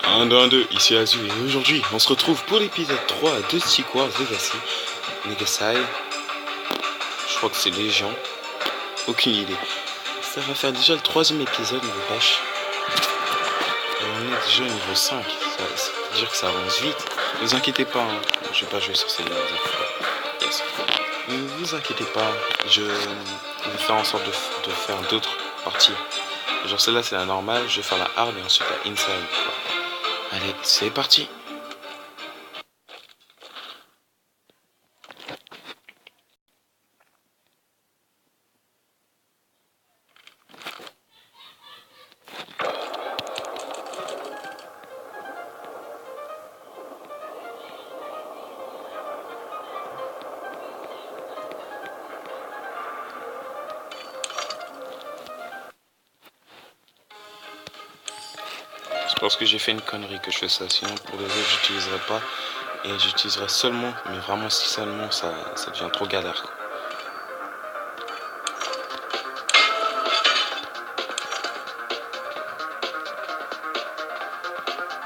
Un 2, 1, 2, ici Azu et aujourd'hui on se retrouve pour l'épisode 3 de Secret Wars Legacy. Je crois que c'est Légion. Aucune idée. Ça va faire déjà le troisième épisode niveau pêche. Et on est déjà au niveau 5. Ça veut dire que ça avance vite. Ne vous inquiétez pas, hein. Je vais pas jouer sur ces yes. Ne vous inquiétez pas, je vais faire en sorte de faire d'autres parties. Genre celle-là c'est la normale, je vais faire la hard et ensuite la inside. Allez, c'est parti. C'est parce que j'ai fait une connerie que je fais ça, sinon pour les autres j'utiliserai pas et j'utiliserai seulement, mais vraiment si seulement ça devient trop galère quoi.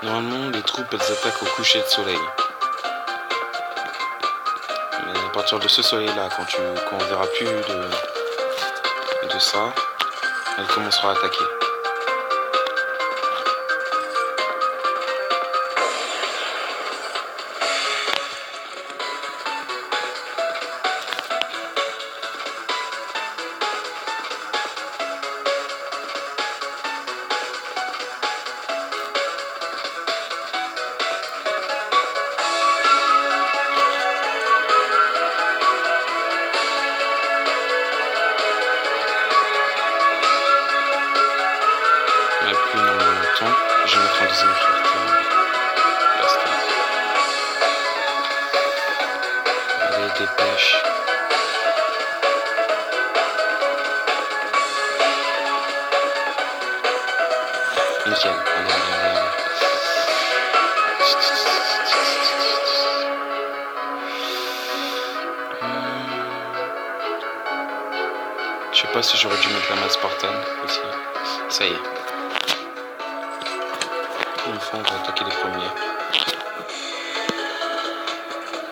Normalement les troupes elles attaquent au coucher de soleil. Mais à partir de ce soleil là, quand on verra plus de ça, elles commenceront à attaquer. Je vais mettre en deuxième fierté. Allez, dépêche. Nickel. Allez. Je sais pas si j'aurais dû mettre la masse Spartan aussi. Ça y est. Une fois, on va attaquer les premiers.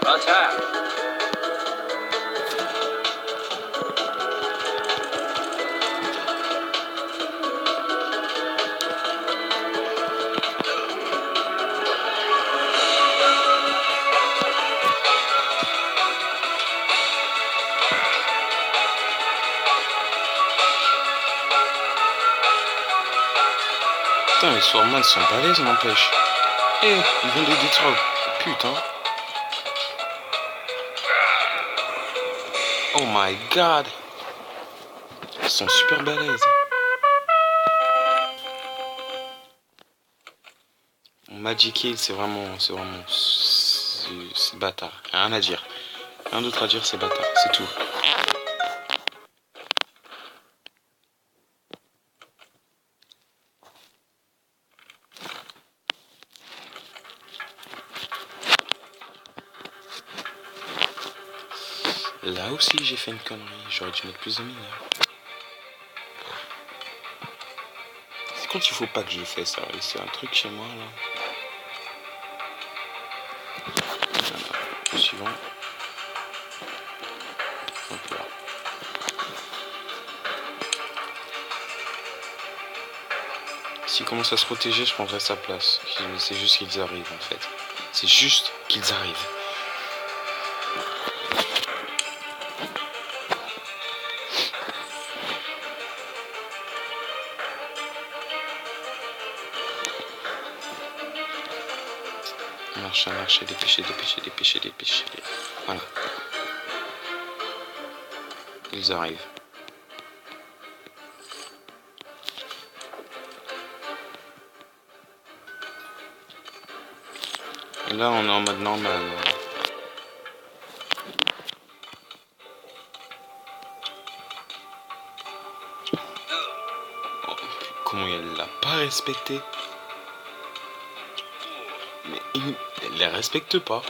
Attaque! Putain, les Swarmans sont balèzes, n'empêche. Eh, ils viennent de détruire. Putain. Oh my god. Ils sont super balèzes. Magic Hill, c'est bâtard. Rien à dire. Rien d'autre à dire, c'est bâtard. C'est tout. Là aussi j'ai fait une connerie, j'aurais dû mettre plus de mineurs. C'est quand il faut pas que je fais ça, c'est un truc chez moi là. Voilà. Le suivant. Donc là. S'il commence à se protéger, je prendrai sa place. C'est juste qu'ils arrivent en fait. C'est juste qu'ils arrivent. Marcher, dépêcher. Voilà. Ils arrivent. Et là, on est en mode normal. Oh, comment elle l'a pas respecté? Mais elle les respecte pas.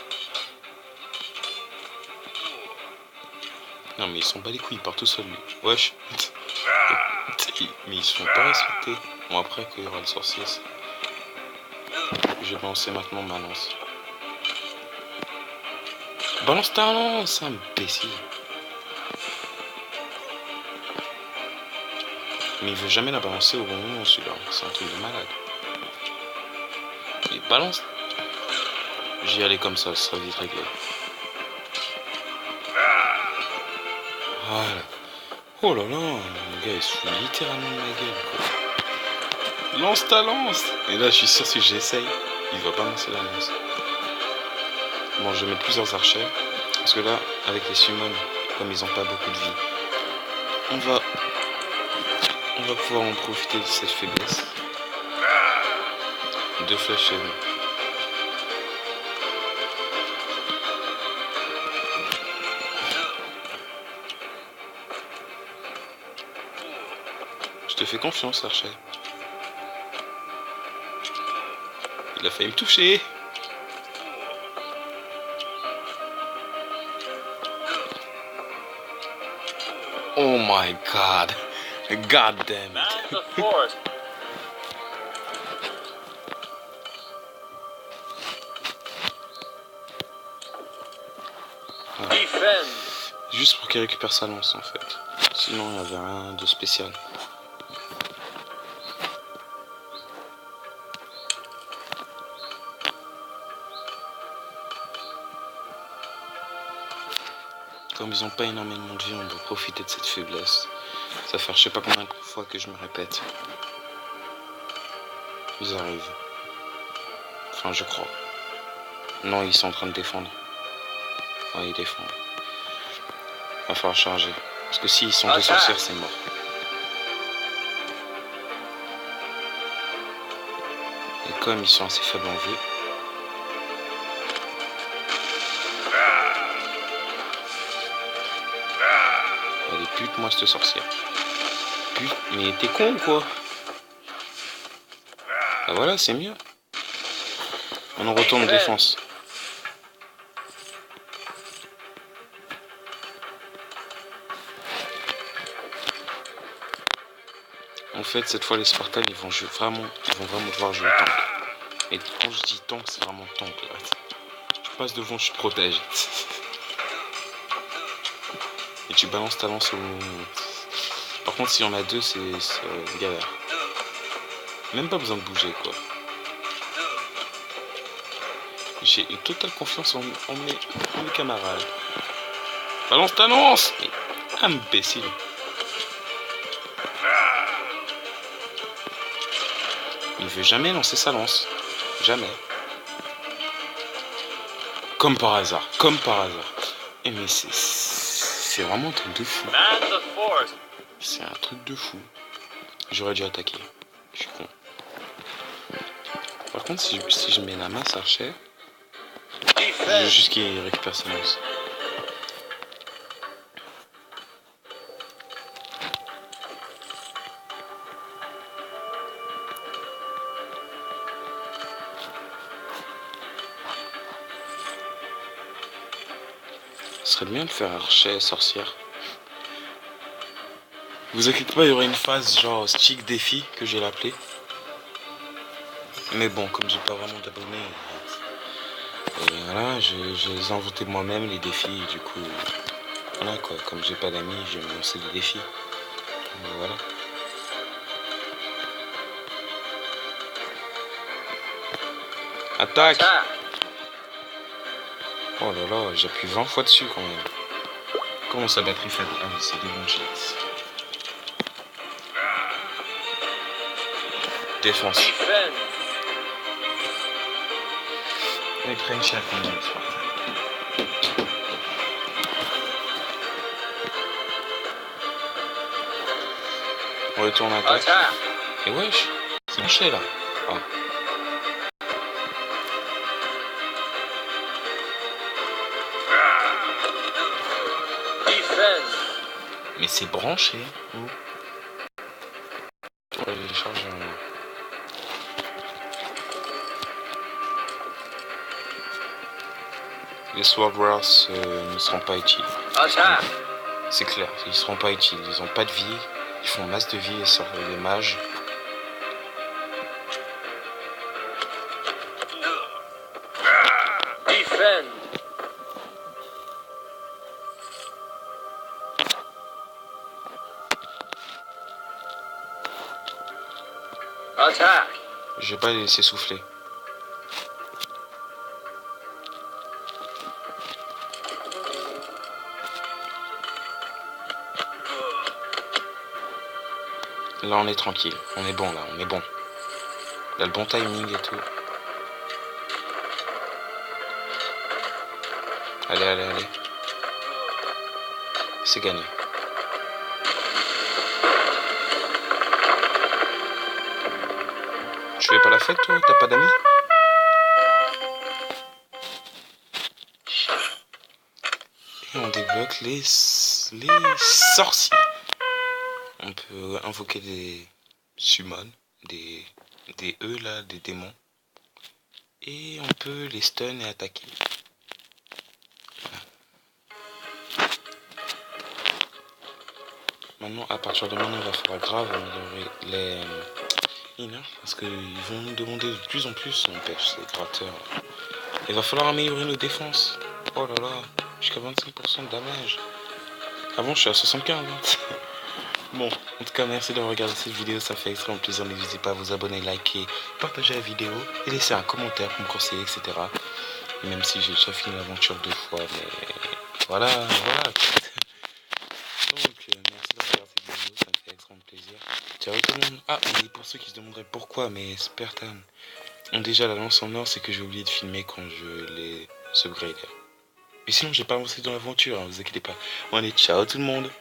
Non mais ils sont bas les couilles, ils partent tout seuls lui. Wesh. Mais ils sont pas respectés. Bon, après qu'il y aura le sorcier, je vais lancer maintenant ma lance. Balance ta lance, imbécile. Mais il veut jamais la balancer au bon moment, celui-là. C'est un truc de malade. Il balance. J'y allais comme ça sera vite réglé. Voilà. Oh là là, le gars il se fout littéralement de ma gueule, quoi. Lance ta lance. Et là je suis sûr si j'essaye, il va pas lancer la lance. Bon, je vais mettre plusieurs archers. Parce que là, avec les summons, comme ils ont pas beaucoup de vie, on va pouvoir en profiter de cette faiblesse. 2 flèches chez vous. Je te fais confiance, Archer. Il a failli me toucher. Oh my god. God damn it. Juste pour qu'il récupère sa lance en fait. Sinon il n'y avait rien de spécial. Comme ils n'ont pas énormément de vie, on doit profiter de cette faiblesse. Ça fait je sais pas combien de fois que je me répète. Ils arrivent. Enfin je crois. Non, ils sont en train de défendre. Ouais, ils défendent. Va falloir charger. Parce que s'ils sont 2 sorcières, c'est mort. Et comme ils sont assez faibles en vie. Allez, bute-moi cette sorcière. Pute, mais t'es con ou quoi? Ah voilà, c'est mieux. On retourne défense. En fait, cette fois, les Spartans, ils vont vraiment devoir jouer tank. Et quand je dis tank, c'est vraiment tank. Là. Je passe devant, je te protège. Et tu balances ta lance au... Par contre, s'il y en a 2, c'est galère. Même pas besoin de bouger, quoi. J'ai une totale confiance en mes camarades. Balance ta lance! Mais imbécile. Il veut jamais lancer sa lance. Jamais. Comme par hasard. Comme par hasard. Et mais c'est vraiment un truc de fou. C'est un truc de fou. J'aurais dû attaquer. Je suis con. Par contre, si je mets la masse archer, je veux juste qu'il récupère sa lance. Ce serait bien de faire archer sorcière. Vous inquiétez pas, il y aura une phase genre stick défi que j'ai l'appelé. Mais bon, comme j'ai pas vraiment d'abonnés, voilà, je les ai inventés moi-même les défis. Et du coup, voilà quoi, comme j'ai pas d'amis, je vais me lancer des défis. Donc, voilà. Attaque! Oh là là, j'appuie 20 fois dessus quand même. Comment sa batterie faible? Ah oui, c'est débranché. Défense. Ils prennent cher quand même, on retourne à attaque. Et wesh, c'est branché là. Ah. Mais c'est branché. On va les charger en... Les Sword Wars ne seront pas utiles. C'est clair, ils seront pas utiles. Ils ont pas de vie. Il font masse de vie et sortent les mages. Defend. Attack. Je vais pas les laisser souffler. Là on est tranquille, on est bon là, on est bon. Il a le bon timing et tout. Allez, allez, allez. C'est gagné. Tu fais pas la fête toi? T'as pas d'amis? Et on débloque les sorciers. On peut invoquer des summons, des là, des démons. Et on peut les stun et attaquer. Voilà. Maintenant, à partir de maintenant, il va falloir grave améliorer les inner, parce qu'ils vont nous demander de plus en plus, on pêche ces gratteurs. Il va falloir améliorer nos défenses. Oh là là, jusqu'à 25% de damage. Avant, je suis à 75. Bon, en tout cas, merci d'avoir regardé cette vidéo, ça fait extrêmement plaisir. N'hésitez pas à vous abonner, liker, partager la vidéo et laisser un commentaire pour me conseiller, etc. Et même si j'ai déjà fini l'aventure 2 fois, mais voilà. Donc, merci d'avoir regardé cette vidéo, ça me fait extrêmement plaisir. Ciao tout le monde. Ah, et pour ceux qui se demanderaient pourquoi mes Spartans ont déjà la lance en or, c'est que j'ai oublié de filmer quand je les upgrade. Mais sinon, j'ai pas avancé dans l'aventure, hein, vous inquiétez pas. Bon, allez, ciao tout le monde.